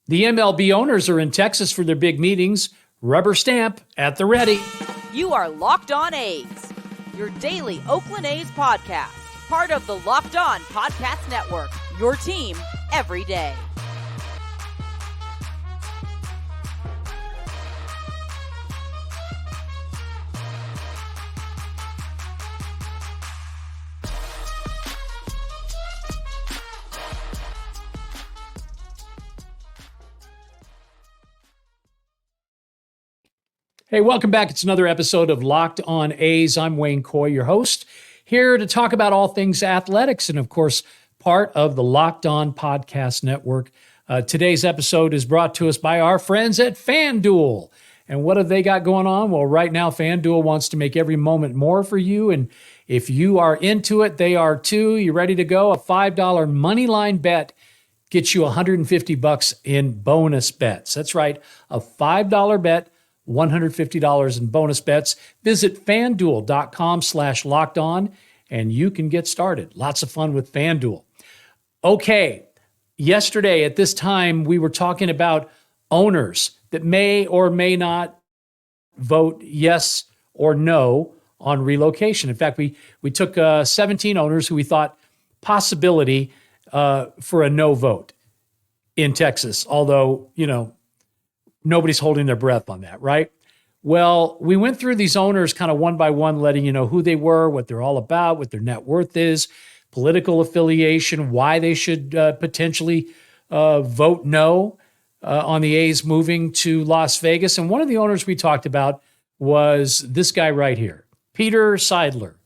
The MLB owners are in Texas for their big meetings. Rubber stamp at the ready. You are Locked On A's, your daily Oakland A's podcast. Part of the Locked On Podcast Network, your team every day. Hey, welcome back. It's another episode of Locked On A's. I'm Wayne Coy, your host, here to talk about all things athletics and, of course, part of the Locked On Podcast Network. Today's episode is brought to us by our friends at FanDuel. And what have they got going on? Well, right now, FanDuel wants to make every moment more for you. And if you are into it, they are too. You ready to go? A $5 money line bet gets you $150 in bonus bets. That's right, a $5 bet. $150 in bonus bets. Visit FanDuel.com/lockedon and you can get started. Lots of fun with FanDuel. Okay, yesterday at this time, we were talking about owners that may or may not vote yes or no on relocation. In fact, we took 17 owners who we thought possibility for a no vote in Texas, although, nobody's holding their breath on that, right? Well, we went through these owners kind of one by one, letting you know who they were, what they're all about, what their net worth is, political affiliation, why they should potentially vote no on the A's moving to Las Vegas. And one of the owners we talked about was this guy right here, Peter Seidler,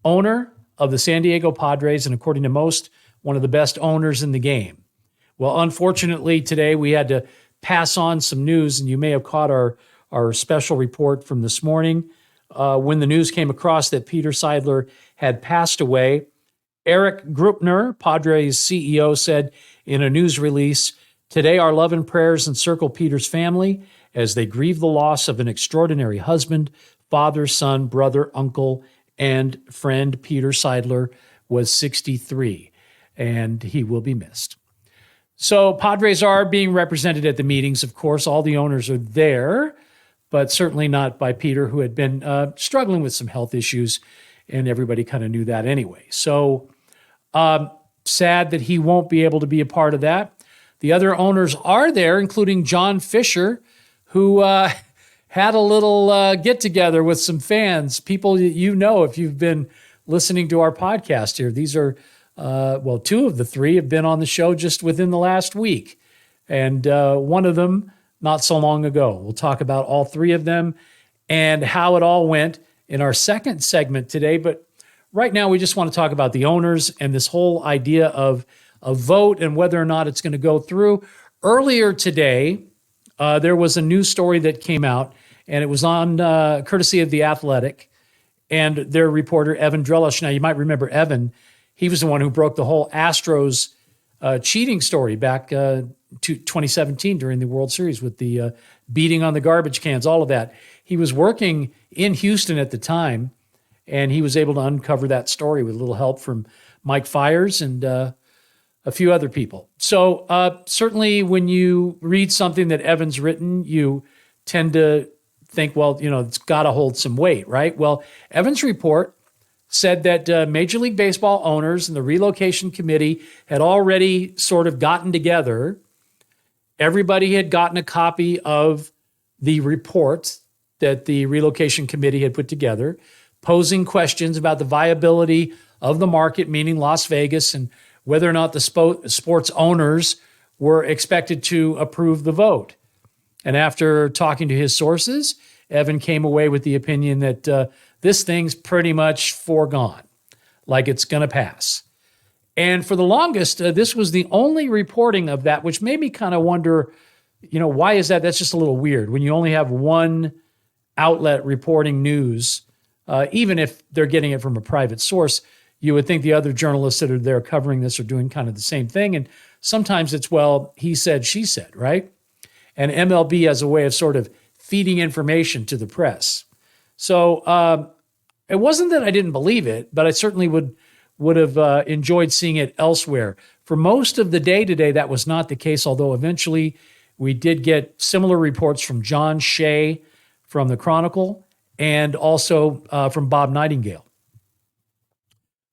owner of the San Diego Padres, and according to most, one of the best owners in the game. Well, unfortunately, today we had to pass on some news, and you may have caught our special report from this morning when the news came across that Peter Seidler had passed away. Eric Grupner, Padres CEO, said in a news release, "Today our love and prayers encircle Peter's family as they grieve the loss of an extraordinary husband, father, son, brother, uncle, and friend. Peter Seidler was 63, and he will be missed." So Padres are being represented at the meetings. Of course, all the owners are there, but certainly not by Peter, who had been struggling with some health issues, and everybody kind of knew that anyway. So sad that he won't be able to be a part of that. The other owners are there, including John Fisher, who had a little get-together with some fans, people that you know if you've been listening to our podcast here. These are two of the three have been on the show just within the last week, and one of them not so long ago. We'll talk about all three of them and how it all went in our second segment today. But right now, we just want to talk about the owners and this whole idea of a vote and whether or not it's going to go through. Earlier today, there was a news story that came out, and it was on courtesy of The Athletic and their reporter, Evan Drellich. Now, you might remember Evan. He was the one who broke the whole Astros cheating story back to 2017 during the World Series with the beating on the garbage cans, all of that. He was working in Houston at the time, and he was able to uncover that story with a little help from Mike Fiers and a few other people. So certainly when you read something that Evan's written, you tend to think, well, it's got to hold some weight, right? Well, Evan's report said that Major League Baseball owners and the relocation committee had already sort of gotten together. Everybody had gotten a copy of the report that the relocation committee had put together, posing questions about the viability of the market, meaning Las Vegas, and whether or not the sports owners were expected to approve the vote. And after talking to his sources, Evan came away with the opinion that this thing's pretty much foregone, like it's going to pass. And for the longest, this was the only reporting of that, which made me kind of wonder, why is that? That's just a little weird. When you only have one outlet reporting news, even if they're getting it from a private source, you would think the other journalists that are there covering this are doing kind of the same thing. And sometimes it's, well, he said, she said, right? And MLB has a way of sort of feeding information to the press. So it wasn't that I didn't believe it, but I certainly would would have enjoyed seeing it elsewhere. For most of the day today, that was not the case, although eventually we did get similar reports from John Shea from the Chronicle and also from Bob Nightengale,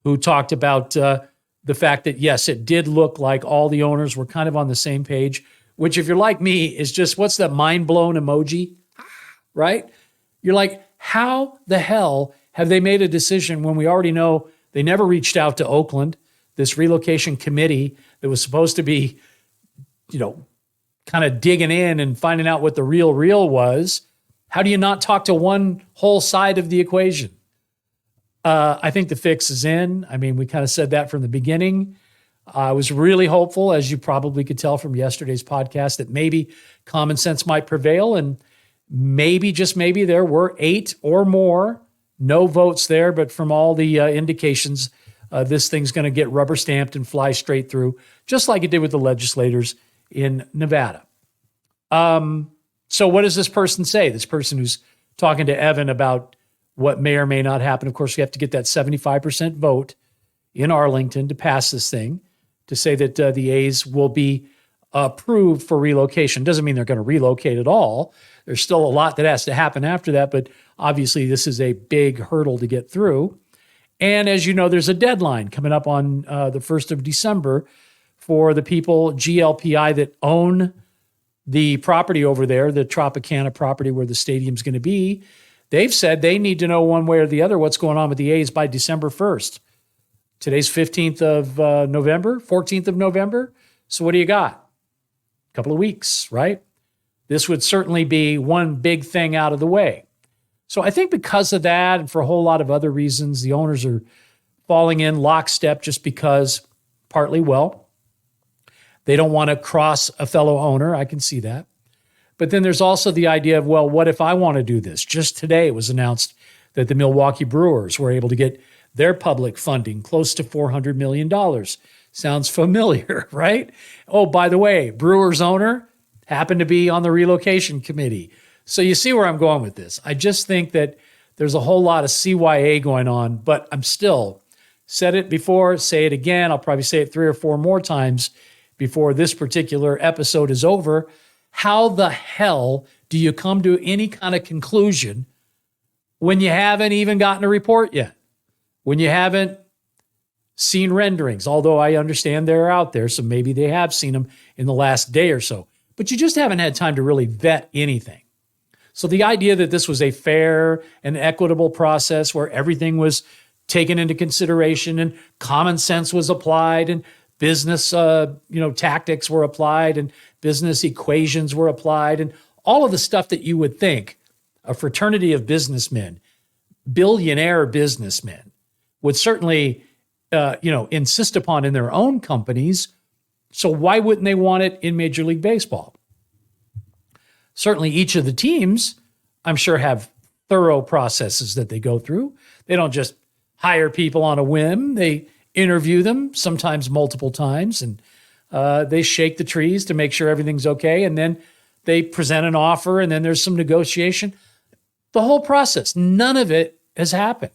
who talked about the fact that, yes, it did look like all the owners were kind of on the same page, which if you're like me is just, what's that mind-blown emoji, right? You're like, how the hell have they made a decision when we already know they never reached out to Oakland, this relocation committee that was supposed to be, kind of digging in and finding out what the real was? How do you not talk to one whole side of the equation? I think the fix is in. I mean, we kind of said that from the beginning. I was really hopeful, as you probably could tell from yesterday's podcast, that maybe common sense might prevail, and maybe, just maybe, there were 8 or more no votes there, but from all the indications, this thing's going to get rubber stamped and fly straight through, just like it did with the legislators in Nevada. So what does this person say? This person who's talking to Evan about what may or may not happen. Of course, we have to get that 75% vote in Arlington to pass this thing, to say that the A's will be approved for relocation. Doesn't mean they're going to relocate at all. There's still a lot that has to happen after that, but obviously this is a big hurdle to get through. And as you know, there's a deadline coming up on the 1st of December for the people, GLPI, that own the property over there, the Tropicana property where the stadium's going to be. They've said they need to know one way or the other what's going on with the A's by December 1st. Today's 15th of November, 14th of November. So what do you got? A couple of weeks, right? This would certainly be one big thing out of the way. So I think because of that, and for a whole lot of other reasons, the owners are falling in lockstep just because, partly, well, they don't want to cross a fellow owner. I can see that. But then there's also the idea of, well, what if I want to do this? Just today it was announced that the Milwaukee Brewers were able to get their public funding close to $400 million. Sounds familiar, right? Oh, by the way, Brewers owner happened to be on the relocation committee. So you see where I'm going with this. I just think that there's a whole lot of CYA going on, but I'm still, said it before, say it again. I'll probably say it 3 or 4 more times before this particular episode is over. How the hell do you come to any kind of conclusion when you haven't even gotten a report yet? When you haven't seen renderings, although I understand they're out there, so maybe they have seen them in the last day or so, but you just haven't had time to really vet anything. So the idea that this was a fair and equitable process where everything was taken into consideration and common sense was applied and business tactics were applied and business equations were applied and all of the stuff that you would think a fraternity of businessmen, billionaire businessmen, would certainly insist upon in their own companies. So why wouldn't they want it in Major League Baseball? Certainly each of the teams, I'm sure, have thorough processes that they go through. They don't just hire people on a whim. They interview them, sometimes multiple times, and they shake the trees to make sure everything's okay. And then they present an offer, and then there's some negotiation. The whole process, none of it has happened.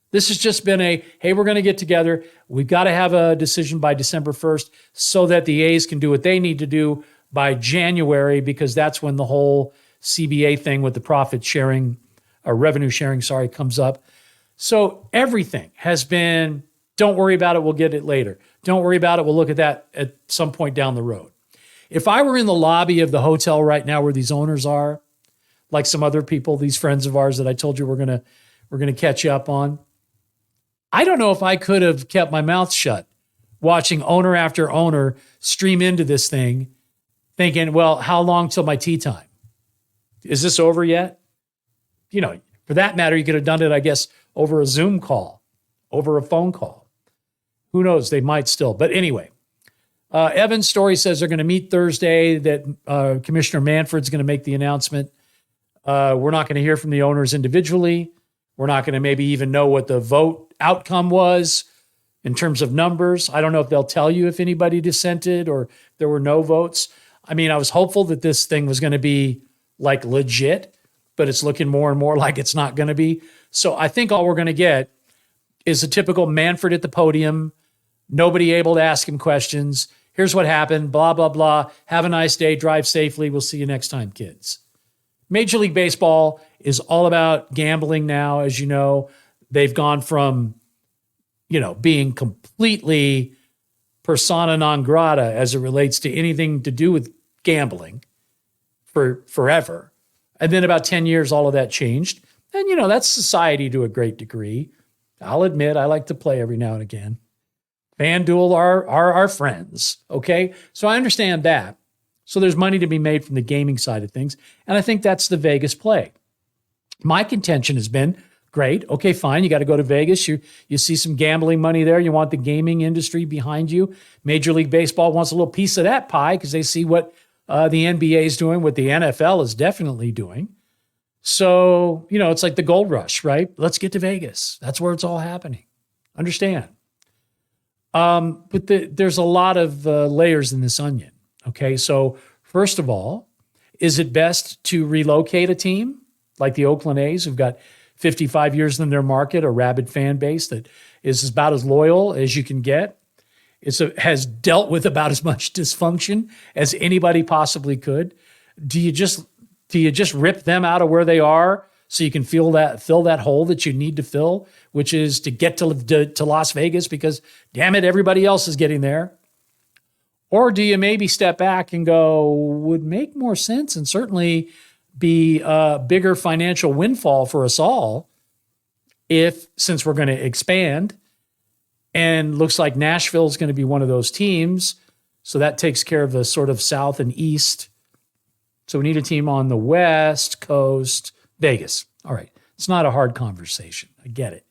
This has just been hey, we're going to get together. We've got to have a decision by December 1st so that the A's can do what they need to do by January, because that's when the whole CBA thing with the profit sharing, or revenue sharing, comes up. So everything has been, don't worry about it, we'll get it later. Don't worry about it, we'll look at that at some point down the road. If I were in the lobby of the hotel right now where these owners are, like some other people, these friends of ours that I told you we're gonna catch up on, I don't know if I could have kept my mouth shut watching owner after owner stream into this thing thinking, well, how long till my tea time? Is this over yet? For that matter, you could have done it, I guess, over a Zoom call, over a phone call. Who knows? They might still. But anyway, Evan's story says they're going to meet Thursday, that Commissioner Manfred's going to make the announcement. We're not going to hear from the owners individually. We're not going to maybe even know what the vote outcome was in terms of numbers. I don't know if they'll tell you if anybody dissented or there were no votes. I mean, I was hopeful that this thing was going to be like legit, but it's looking more and more like it's not going to be. So I think all we're going to get is a typical Manfred at the podium, nobody able to ask him questions. Here's what happened, blah, blah, blah. Have a nice day, drive safely. We'll see you next time, kids. Major League Baseball is all about gambling now, as you know. They've gone from, being completely persona non grata as it relates to anything to do with gambling for forever. And then about 10 years, all of that changed. And, that's society to a great degree. I'll admit I like to play every now and again. FanDuel are our friends, okay? So I understand that. So there's money to be made from the gaming side of things. And I think that's the Vegas play. My contention has been, great, okay, fine, you got to go to Vegas. You see some gambling money there. You want the gaming industry behind you. Major League Baseball wants a little piece of that pie because they see what the NBA is doing, what the NFL is definitely doing. So, it's like the gold rush, right? Let's get to Vegas. That's where it's all happening. Understand? But there's a lot of layers in this onion. Okay, so first of all, is it best to relocate a team like the Oakland A's, who've got 55 years in their market, a rabid fan base that is about as loyal as you can get? Has dealt with about as much dysfunction as anybody possibly could. Do you just rip them out of where they are so you can fill that hole that you need to fill, which is to get to Las Vegas because, damn it, everybody else is getting there? Or do you maybe step back and go, would make more sense and certainly be a bigger financial windfall for us all since we're going to expand, and looks like Nashville is going to be one of those teams. So that takes care of the sort of South and East. So we need a team on the West Coast, Vegas. All right. It's not a hard conversation. I get it.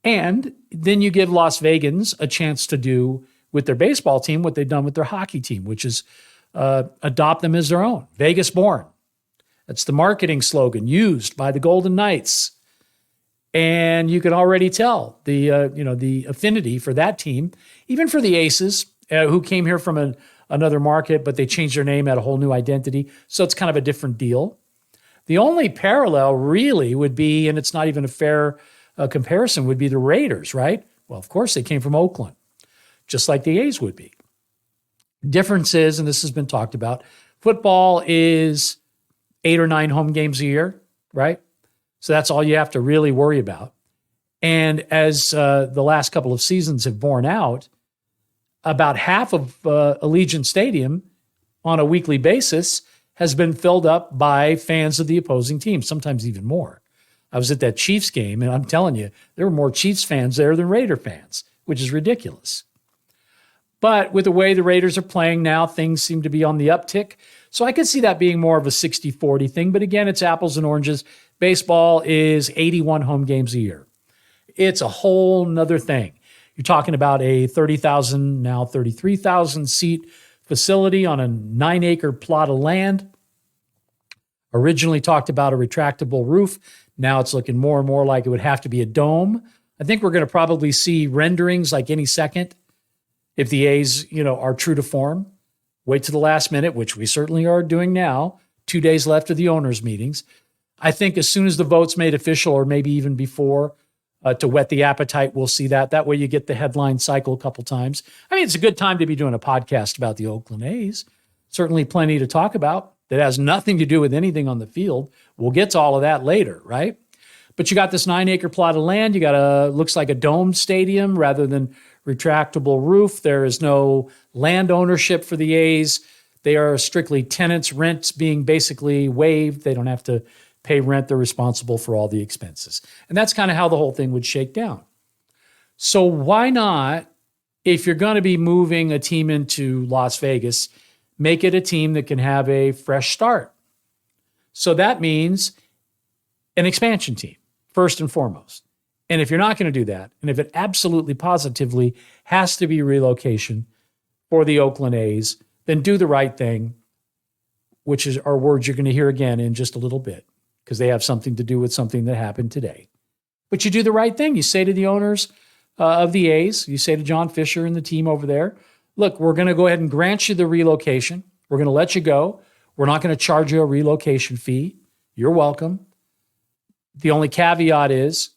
And then you give Las Vegans a chance to do with their baseball team what they've done with their hockey team, which is adopt them as their own. Vegas born. That's the marketing slogan used by the Golden Knights. And you can already tell the affinity for that team, even for the Aces, who came here from another market, but they changed their name, had a whole new identity. So it's kind of a different deal. The only parallel really would be, and it's not even a fair comparison, would be the Raiders, right? Well, of course, they came from Oakland, just like the A's would be. Difference is, and this has been talked about, football is 8 or 9 home games a year, right? So that's all you have to really worry about. And as the last couple of seasons have borne out, about half of Allegiant Stadium on a weekly basis has been filled up by fans of the opposing team, sometimes even more. I was at that Chiefs game, and I'm telling you, there were more Chiefs fans there than Raider fans, which is ridiculous. But with the way the Raiders are playing now, things seem to be on the uptick. So I could see that being more of a 60-40 thing. But again, it's apples and oranges. Baseball is 81 home games a year. It's a whole nother thing. You're talking about a 30,000, now 33,000 seat facility on a 9-acre plot of land. Originally talked about a retractable roof. Now it's looking more and more like it would have to be a dome. I think we're going to probably see renderings like any second if the A's, are true to form. Wait to the last minute, which we certainly are doing now. 2 days left of the owners' meetings. I think as soon as the vote's made official, or maybe even before, to whet the appetite, we'll see that. That way you get the headline cycle a couple times. I mean, it's a good time to be doing a podcast about the Oakland A's. Certainly plenty to talk about that has nothing to do with anything on the field. We'll get to all of that later, right? But you got this 9-acre plot of land. You got looks like a domed stadium rather than retractable roof. There is no land ownership for the A's. They are strictly tenants, rents being basically waived. They don't have to pay rent. They're responsible for all the expenses. And that's kind of how the whole thing would shake down. So why not, if you're going to be moving a team into Las Vegas, make it a team that can have a fresh start? So that means an expansion team, first and foremost. And if you're not going to do that, and if it absolutely positively has to be relocation for the Oakland A's, then do the right thing, which are words you're going to hear again in just a little bit, because they have something to do with something that happened today. But you do the right thing. You say to the owners of the A's, you say to John Fisher and the team over there, look, we're going to go ahead and grant you the relocation. We're going to let you go. We're not going to charge you a relocation fee. You're welcome. The only caveat is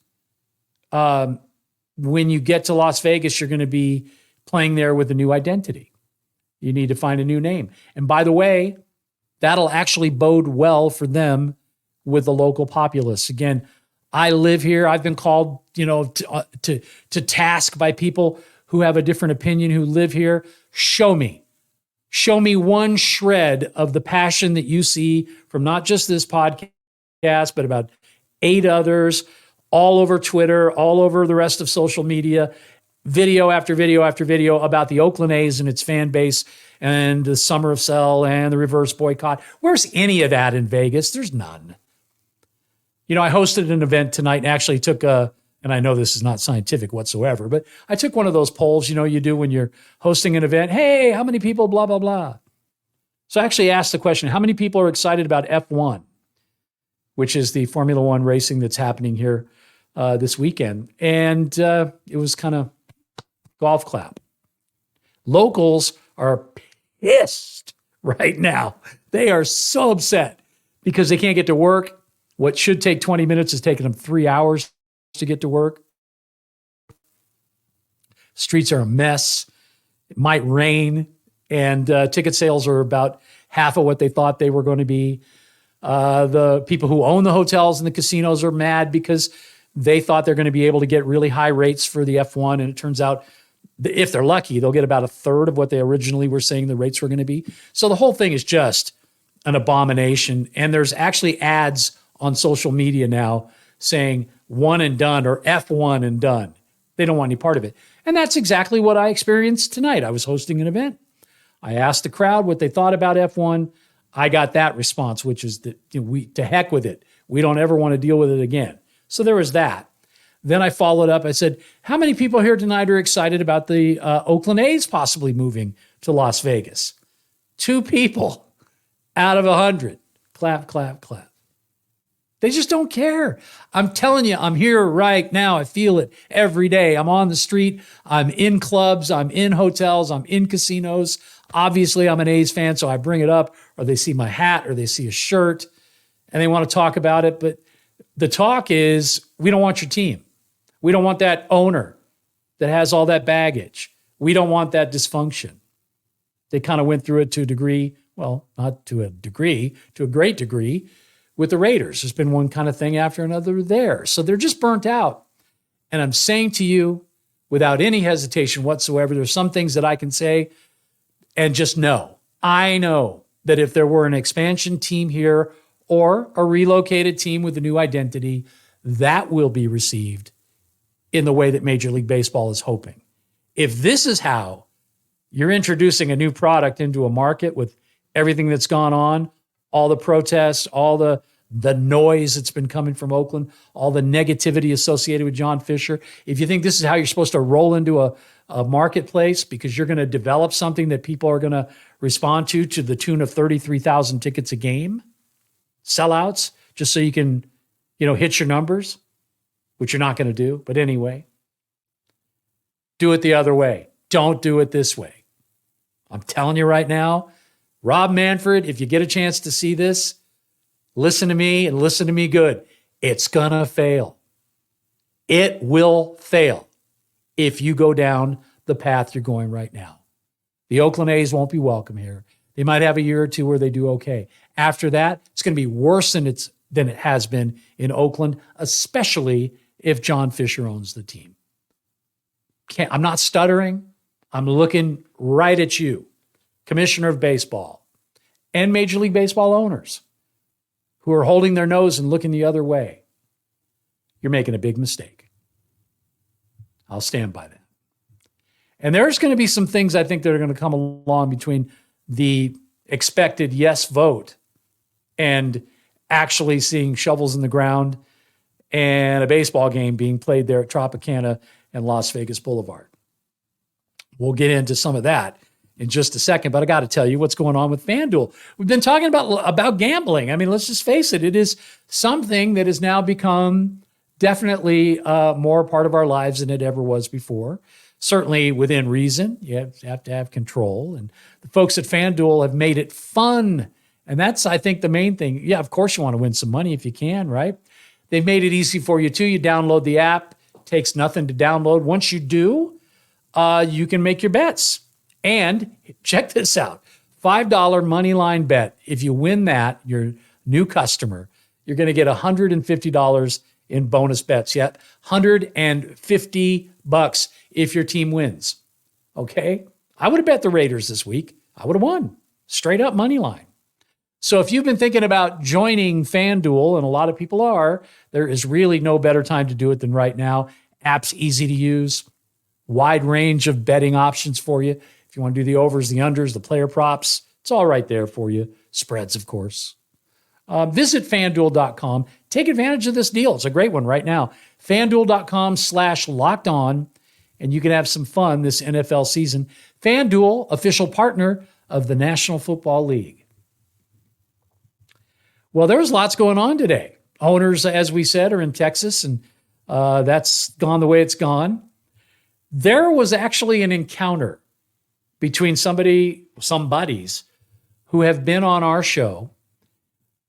when you get to Las Vegas, you're going to be playing there with a new identity. You need to find a new name. And by the way, that'll actually bode well for them with the local populace. Again, I live here. I've been called, to task by people who have a different opinion, who live here. Show me one shred of the passion that you see from not just this podcast, but about 8 others, all over Twitter, all over the rest of social media, video after video after video about the Oakland A's and its fan base and the summer of sell and the reverse boycott. Where's any of that in Vegas? There's none. I hosted an event tonight and actually took and I know this is not scientific whatsoever, but I took one of those polls, you do when you're hosting an event. Hey, how many people, blah, blah, blah. So I actually asked the question, how many people are excited about F1, which is the Formula One racing that's happening here this weekend? And it was kind of golf clap. Locals are pissed right now. They are so upset because they can't get to work. What should take 20 minutes is taking them 3 hours to get to work. Streets are a mess. It might rain, and ticket sales are about half of what they thought they were going to be. The people who own the hotels and the casinos are mad because they thought they're going to be able to get really high rates for the F1, and it turns out, if they're lucky, they'll get about a third of what they originally were saying the rates were going to be. So the whole thing is just an abomination, and there's actually ads on social media now saying one and done or F1 and done. They don't want any part of it. And that's exactly what I experienced tonight. I was hosting an event. I asked the crowd what they thought about F1. I got that response, which is that to heck with it. We don't ever want to deal with it again. So there was that. Then I followed up. I said, how many people here tonight are excited about the Oakland A's possibly moving to Las Vegas? 2 people out of 100. Clap, clap, clap. They just don't care. I'm telling you, I'm here right now. I feel it every day. I'm on the street. I'm in clubs. I'm in hotels. I'm in casinos. Obviously, I'm an A's fan, so I bring it up, or they see my hat, or they see a shirt, and they want to talk about it. But the talk is, we don't want your team. We don't want that owner that has all that baggage. We don't want that dysfunction. They kind of went through it to a degree, well, not to a degree, to a great degree, with the Raiders. There's been one kind of thing after another there. So they're just burnt out. And I'm saying to you, without any hesitation whatsoever, there's some things that I can say and just know. I know that if there were an expansion team here or a relocated team with a new identity, that will be received in the way that Major League Baseball is hoping. If this is how you're introducing a new product into a market with everything that's gone on, all the protests, all the noise that's been coming from Oakland, all the negativity associated with John Fisher. If you think this is how you're supposed to roll into a marketplace because you're going to develop something that people are going to respond to the tune of 33,000 tickets a game, sellouts, just so you can, hit your numbers, which you're not going to do. But anyway, do it the other way. Don't do it this way. I'm telling you right now, Rob Manfred, if you get a chance to see this, listen to me and listen to me good. It's going to fail. It will fail if you go down the path you're going right now. The Oakland A's won't be welcome here. They might have a year or two where they do okay. After that, it's going to be worse than it has been in Oakland, especially if John Fisher owns the team. I'm not stuttering. I'm looking right at you, Commissioner of Baseball, and Major League Baseball owners who are holding their nose and looking the other way. You're making a big mistake. I'll stand by that. And there's going to be some things I think that are going to come along between the expected yes vote and actually seeing shovels in the ground and a baseball game being played there at Tropicana and Las Vegas Boulevard. We'll get into some of that in just a second, but I got to tell you what's going on with FanDuel. We've been talking about gambling. I mean, let's just face it. It is something that has now become definitely more a part of our lives than it ever was before. Certainly within reason. You have to have control. And the folks at FanDuel have made it fun. And that's, I think, the main thing. Yeah, of course you want to win some money if you can, right? They've made it easy for you, too. You download the app, Takes nothing to download. Once you do, you can make your bets. And check this out. $5 money line bet. If you win that, you're a new customer, you're going to get $150 in bonus bets. Yet $150 if your team wins. Okay? I would have bet the Raiders this week. I would have won. Straight up money line. So if you've been thinking about joining FanDuel, and a lot of people are, there is really no better time to do it than right now. App's easy to use. Wide range of betting options for you. If you want to do the overs, the unders, the player props, it's all right there for you. Spreads, of course. Visit FanDuel.com. Take advantage of this deal. It's a great one right now. FanDuel.com/lockedon, and you can have some fun this NFL season. FanDuel, official partner of the National Football League. Well, there's lots going on today. Owners, as we said, are in Texas, and that's gone the way it's gone. There was actually an encounter between some buddies who have been on our show.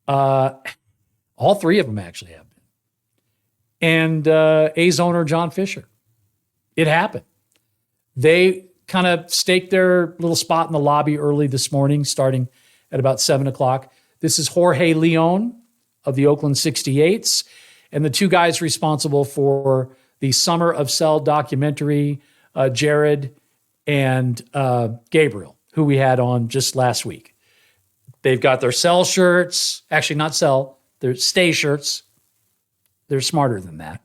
All three of them actually have been. And A's owner, John Fisher. It happened. They kind of staked their little spot in the lobby early this morning, starting at about 7 o'clock. This is Jorge Leon of the Oakland 68s and the two guys responsible for the Summer of Cell documentary, Jared and Gabriel, who we had on just last week. They've got their Cell shirts. Actually, not Cell. They're Stay shirts. They're smarter than that.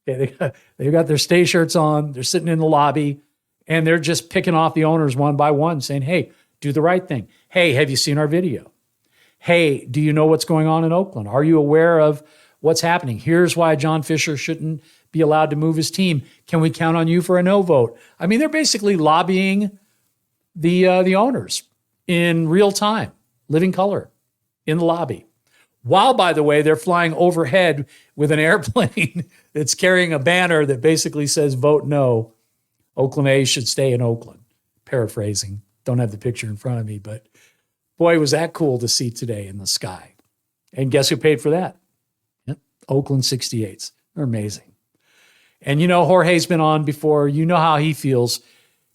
Okay, they've got their Stay shirts on. They're sitting in the lobby, and they're just picking off the owners one by one, saying, hey, do the right thing. Hey, have you seen our video? Hey, do you know what's going on in Oakland? Are you aware of what's happening? Here's why John Fisher shouldn't be allowed to move his team. Can we count on you for a no vote? I mean, they're basically lobbying the owners in real time, living color in the lobby. While, by the way, they're flying overhead with an airplane that's carrying a banner that basically says, vote no. Oakland A should stay in Oakland. Paraphrasing. Don't have the picture in front of me, but boy, was that cool to see today in the sky. And guess who paid for that? Yep. Oakland 68s. They're amazing. And you know, Jorge's been on before. You know how he feels.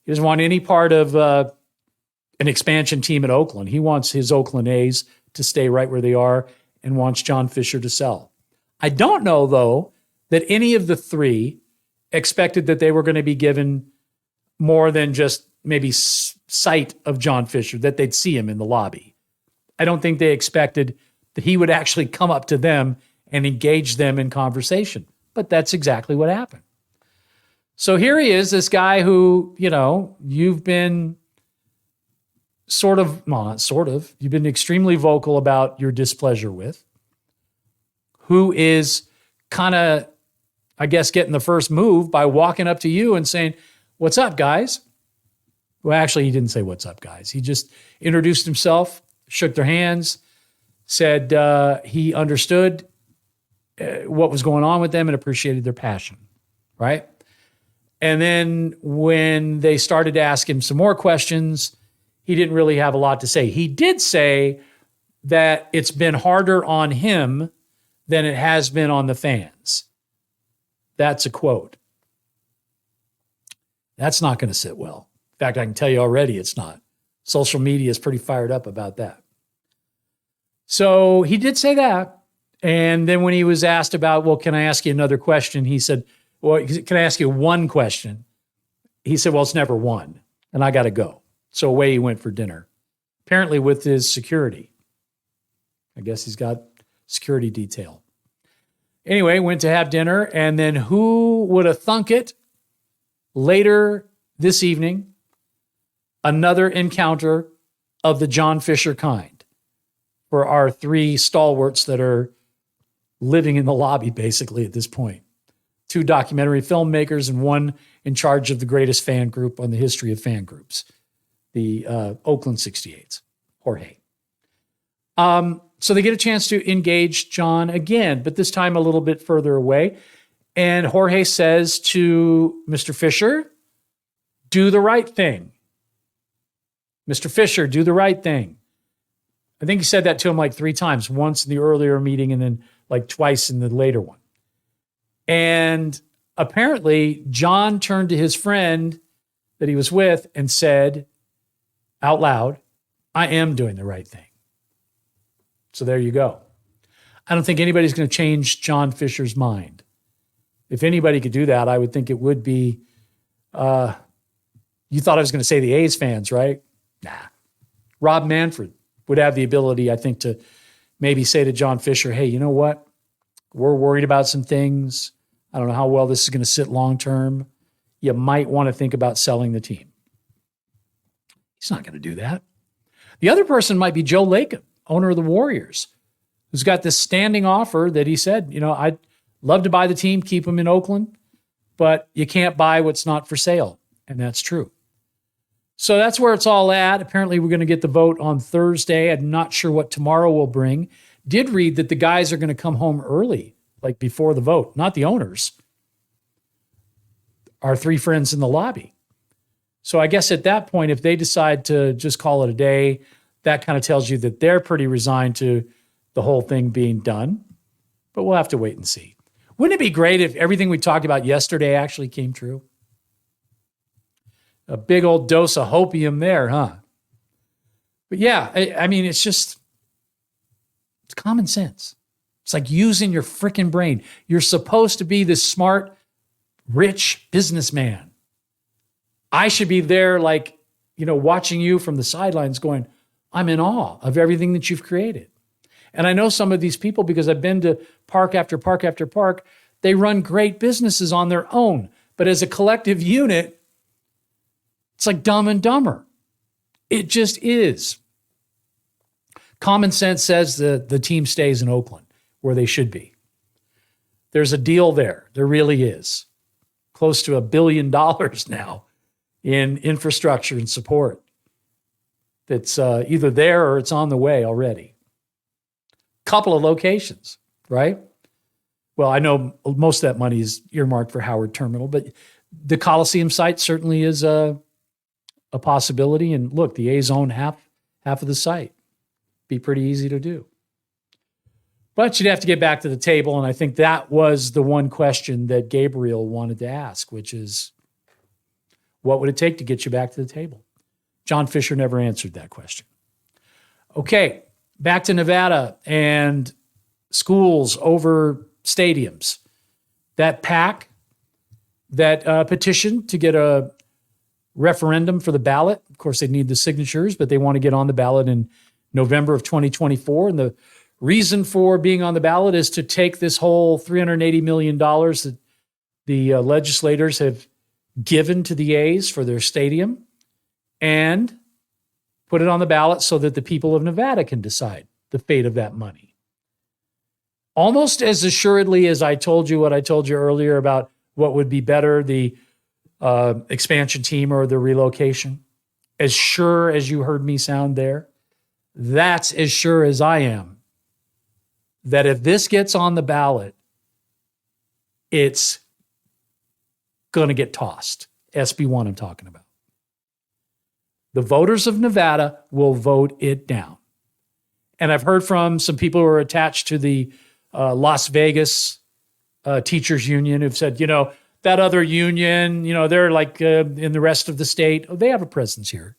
He doesn't want any part of an expansion team at Oakland. He wants his Oakland A's to stay right where they are and wants John Fisher to sell. I don't know, though, that any of the three expected that they were going to be given more than just maybe sight of John Fisher, that they'd see him in the lobby. I don't think they expected that he would actually come up to them and engage them in conversation. But that's exactly what happened. So here he is, this guy who, you know, you've been you've been extremely vocal about your displeasure with, who is kind of, I guess, getting the first move by walking up to you and saying, what's up, guys? Well, actually, he didn't say, what's up, guys? He just introduced himself, shook their hands, said he understood what was going on with them and appreciated their passion, right? And then when they started to ask him some more questions, he didn't really have a lot to say. He did say that it's been harder on him than it has been on the fans. That's a quote. That's not going to sit well. In fact, I can tell you already it's not. Social media is pretty fired up about that. So he did say that. And then when he was asked about, well, can I ask you another question? He said, well, can I ask you one question? He said, well, it's never one, and I got to go. So away he went for dinner, apparently with his security. I guess he's got security detail. Anyway, went to have dinner, and then who would have thunk it? Later this evening, another encounter of the John Fisher kind for our three stalwarts that are living in the lobby basically at this point. Two documentary filmmakers and one in charge of the greatest fan group on the history of fan groups, the Oakland 68s, Jorge. So they get a chance to engage John again, but this time a little bit further away. And Jorge says to Mr. Fisher, do the right thing. Mr. Fisher, do the right thing. I think he said that to him like 3 times, once in the earlier meeting and then like twice in the later one. And apparently John turned to his friend that he was with and said out loud, I am doing the right thing. So there you go. I don't think anybody's going to change John Fisher's mind. If anybody could do that, I would think it would be, you thought I was going to say the A's fans, right? Nah. Rob Manfred would have the ability, I think, to maybe say to John Fisher, hey, you know what? We're worried about some things. I don't know how well this is going to sit long term. You might want to think about selling the team. He's not going to do that. The other person might be Joe Lacob, owner of the Warriors, who's got this standing offer that he said, I'd love to buy the team, keep them in Oakland, but you can't buy what's not for sale. And that's true. So that's where it's all at. Apparently, we're going to get the vote on Thursday. I'm not sure what tomorrow will bring. Did read that the guys are going to come home early, like before the vote, not the owners. Our three friends in the lobby. So I guess at that point, if they decide to just call it a day, that kind of tells you that they're pretty resigned to the whole thing being done. But we'll have to wait and see. Wouldn't it be great if everything we talked about yesterday actually came true? A big old dose of hopium there, huh? But yeah, I mean, it's common sense. It's like using your freaking brain. You're supposed to be this smart, rich businessman. I should be there watching you from the sidelines going, I'm in awe of everything that you've created. And I know some of these people because I've been to park after park after park. They run great businesses on their own. But as a collective unit, it's like Dumb and Dumber. It just is. Common sense says the team stays in Oakland where they should be. There's a deal there. There really is. Close to $1 billion now in infrastructure and support that's either there or it's on the way already. Couple of locations, right? Well, I know most of that money is earmarked for Howard Terminal, but the Coliseum site certainly is a possibility. And look, the A's own half of the site. Be pretty easy to do. But you'd have to get back to the table, and I think that was the one question that Gabriel wanted to ask, which is, what would it take to get you back to the table? John Fisher never answered that question. Okay, back to Nevada and schools over stadiums. That PAC, that petition to get a referendum for the ballot. Of course, they need the signatures, but they want to get on the ballot in November of 2024. And the reason for being on the ballot is to take this whole $380 million that the legislators have given to the A's for their stadium and put it on the ballot so that the people of Nevada can decide the fate of that money. Almost as assuredly as I told you what I told you earlier about what would be better, the expansion team or the relocation, as sure as you heard me sound there, that's as sure as I am that if this gets on the ballot, it's going to get tossed. SB1 I'm talking about. The voters of Nevada will vote it down. And I've heard from some people who are attached to the Las Vegas teachers union who've said, that other union, they're like in the rest of the state. Oh, they have a presence here,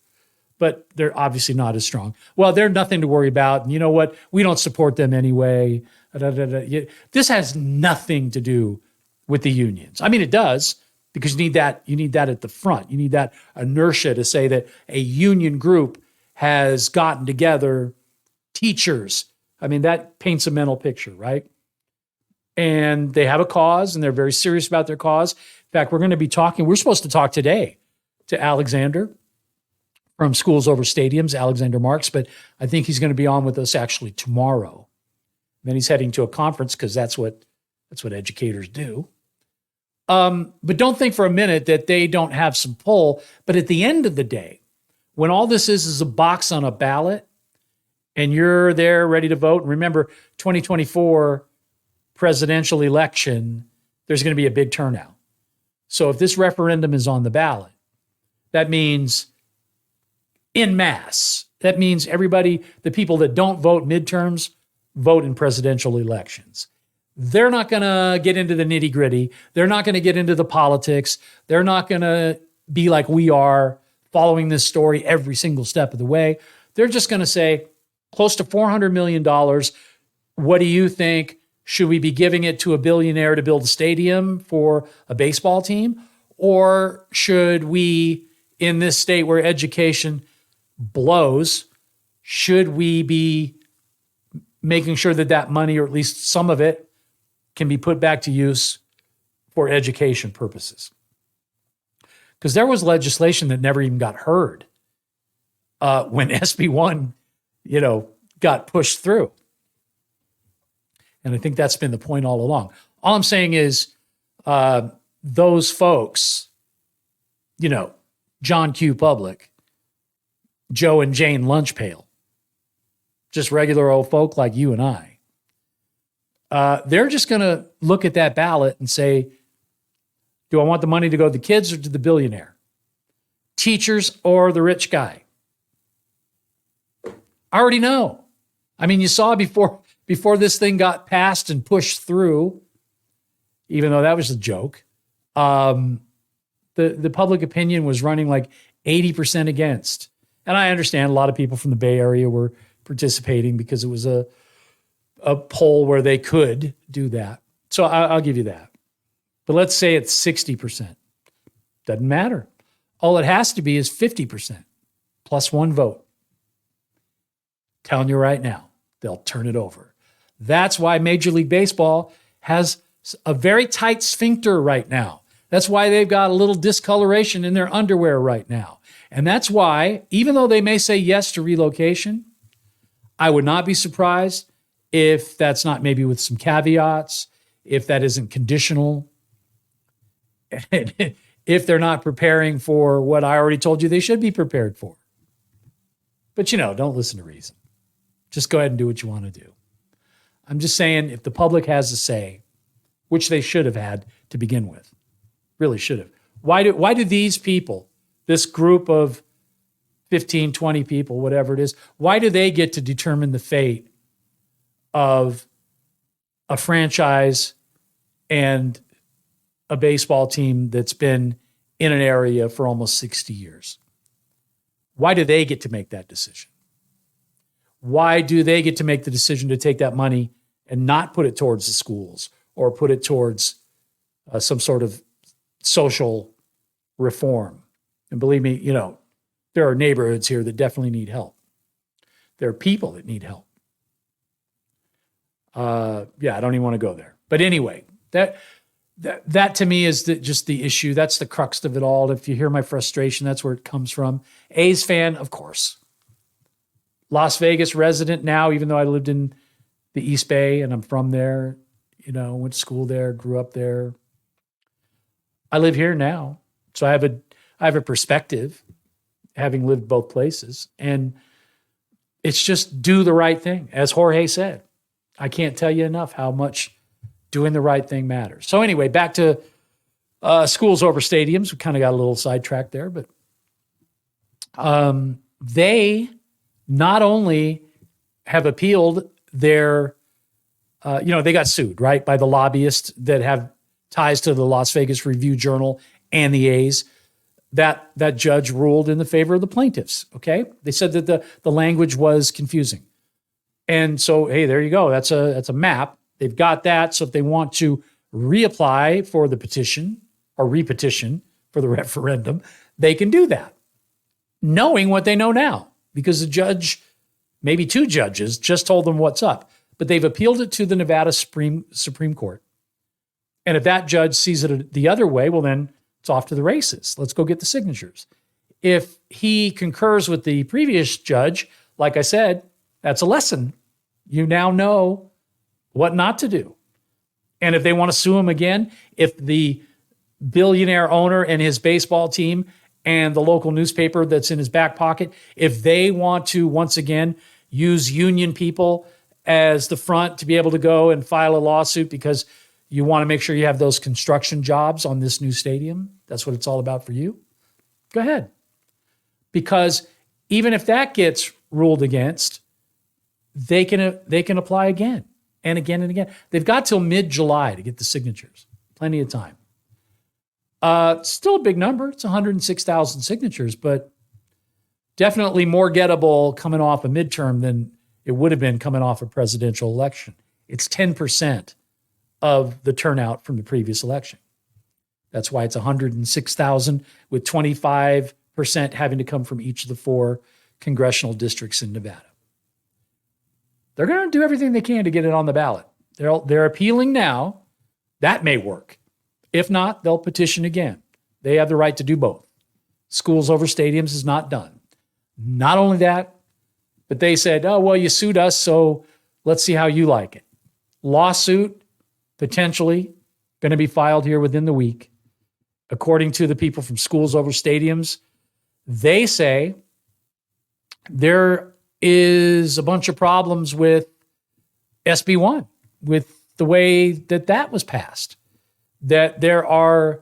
but they're obviously not as strong. Well, they're nothing to worry about. And you know what? We don't support them anyway. This has nothing to do with the unions. I mean, it does, because you need that at the front. You need that inertia to say that a union group has gotten together, teachers. I mean, that paints a mental picture, right? And they have a cause, and they're very serious about their cause. In fact, we're supposed to talk today to Alexander from Schools Over Stadiums, Alexander Marks, but I think he's going to be on with us actually tomorrow. Then he's heading to a conference because that's what educators do. But don't think for a minute that they don't have some pull. But at the end of the day, when all this is a box on a ballot and you're there ready to vote, and remember, 2024 presidential election, there's going to be a big turnout. So if this referendum is on the ballot, that means en masse. That means everybody, the people that don't vote midterms, vote in presidential elections. They're not going to get into the nitty gritty. They're not going to get into the politics. They're not going to be like we are, following this story every single step of the way. They're just going to say, close to $400 million. What do you think? Should we be giving it to a billionaire to build a stadium for a baseball team? Or should we, in this state where education blows, should we be making sure that that money, or at least some of it, can be put back to use for education purposes? Because there was legislation that never even got heard when SB1, got pushed through. And I think that's been the point all along. All I'm saying is those folks, John Q. Public, Joe and Jane Lunchpail, just regular old folk like you and I, they're just going to look at that ballot and say, do I want the money to go to the kids or to the billionaire? Teachers or the rich guy? I already know. I mean, you saw before this thing got passed and pushed through, even though that was a joke, the public opinion was running like 80% against. And I understand a lot of people from the Bay Area were participating because it was a poll where they could do that. So I'll give you that. But let's say it's 60%. Doesn't matter. All it has to be is 50% plus one vote. Telling you right now, they'll turn it over. That's why Major League Baseball has a very tight sphincter right now. That's why they've got a little discoloration in their underwear right now. And that's why, even though they may say yes to relocation, I would not be surprised if that's not maybe with some caveats, if that isn't conditional, if they're not preparing for what I already told you they should be prepared for. But, don't listen to reason. Just go ahead and do what you want to do. I'm just saying, if the public has a say, which they should have had to begin with, really should have. Why do these people, this group of 15, 20 people, whatever it is, why do they get to determine the fate of a franchise and a baseball team that's been in an area for almost 60 years? Why do they get to make that decision? Why do they get to make the decision to take that money and not put it towards the schools or put it towards some sort of social reform? And believe me, there are neighborhoods here that definitely need help. There are people that need help. I don't even want to go there. But anyway, that to me is just the issue. That's the crux of it all. If you hear my frustration, that's where it comes from. A's fan, of course. Las Vegas resident now, even though I lived in the East Bay and I'm from there, went to school there, grew up there. I live here now. So I have a perspective, having lived both places. And it's just do the right thing. As Jorge said, I can't tell you enough how much doing the right thing matters. So anyway, back to schools over stadiums. We kind of got a little sidetracked there, but they not only have appealed their, they got sued, right, by the lobbyists that have ties to the Las Vegas Review-Journal and the A's. That judge ruled in the favor of the plaintiffs, okay? They said that the language was confusing. And so, hey, there you go. That's a map. They've got that. So if they want to reapply for the petition or repetition for the referendum, they can do that, knowing what they know now, because the judge, maybe two judges, just told them what's up. But they've appealed it to the Nevada Supreme Court. And if that judge sees it the other way, well, then it's off to the races. Let's go get the signatures. If he concurs with the previous judge, like I said, that's a lesson. You now know what not to do. And if they want to sue him again, if the billionaire owner and his baseball team and the local newspaper that's in his back pocket, if they want to once again use union people as the front to be able to go and file a lawsuit because you want to make sure you have those construction jobs on this new stadium, that's what it's all about for you, go ahead. Because even if that gets ruled against, they can apply again. and again and again. They've got till mid-July to get the signatures. Plenty of time. Still a big number. It's 106,000 signatures, but definitely more gettable coming off a midterm than it would have been coming off a presidential election. It's 10% of the turnout from the previous election. That's why it's 106,000, with 25% having to come from each of the 4 congressional districts in Nevada. They're going to do everything they can to get it on the ballot. They're appealing now. That may work. If not, they'll petition again. They have the right to do both. Schools over stadiums is not done. Not only that, but they said, oh, well, you sued us, so let's see how you like it. Lawsuit, potentially, going to be filed here within the week. According to the people from Schools Over Stadiums, they say there is a bunch of problems with SB 1, with the way that was passed, that there are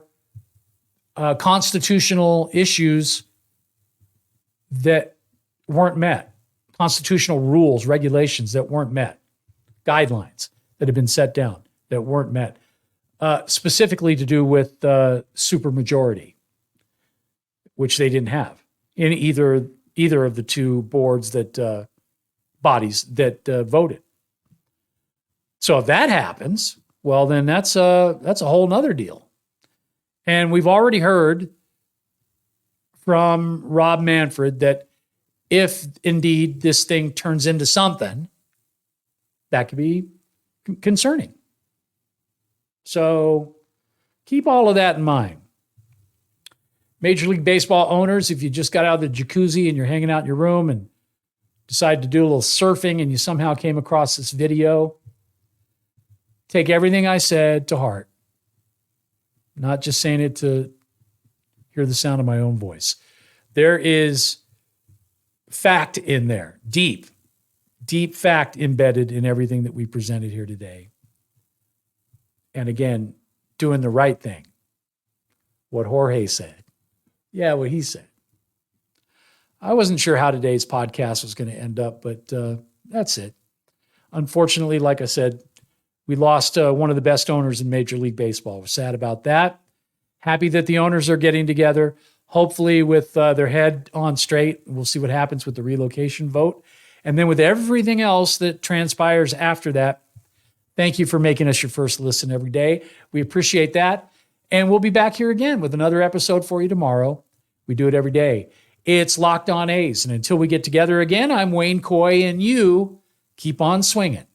constitutional issues that weren't met, constitutional rules, regulations that weren't met, guidelines that have been set down that weren't met, specifically to do with supermajority, which they didn't have in either of the 2 boards that bodies that voted. So if that happens, well, then that's a whole nother deal. And we've already heard from Rob Manfred that if indeed this thing turns into something, that could be concerning. So keep all of that in mind. Major League Baseball owners, if you just got out of the jacuzzi and you're hanging out in your room and decided to do a little surfing and you somehow came across this video, take everything I said to heart. Not just saying it to hear the sound of my own voice. There is fact in there, deep fact embedded in everything that we presented here today. And again, doing the right thing. What Jorge said. Yeah, what he said. I wasn't sure how today's podcast was going to end up, but that's it. Unfortunately, like I said, we lost one of the best owners in Major League Baseball. We're sad about that. Happy that the owners are getting together, hopefully with their head on straight. We'll see what happens with the relocation vote. And then with everything else that transpires after that, thank you for making us your first listen every day. We appreciate that. And we'll be back here again with another episode for you tomorrow. We do it every day. It's Locked On A's. And until we get together again, I'm Wayne Coy, and you keep on swinging.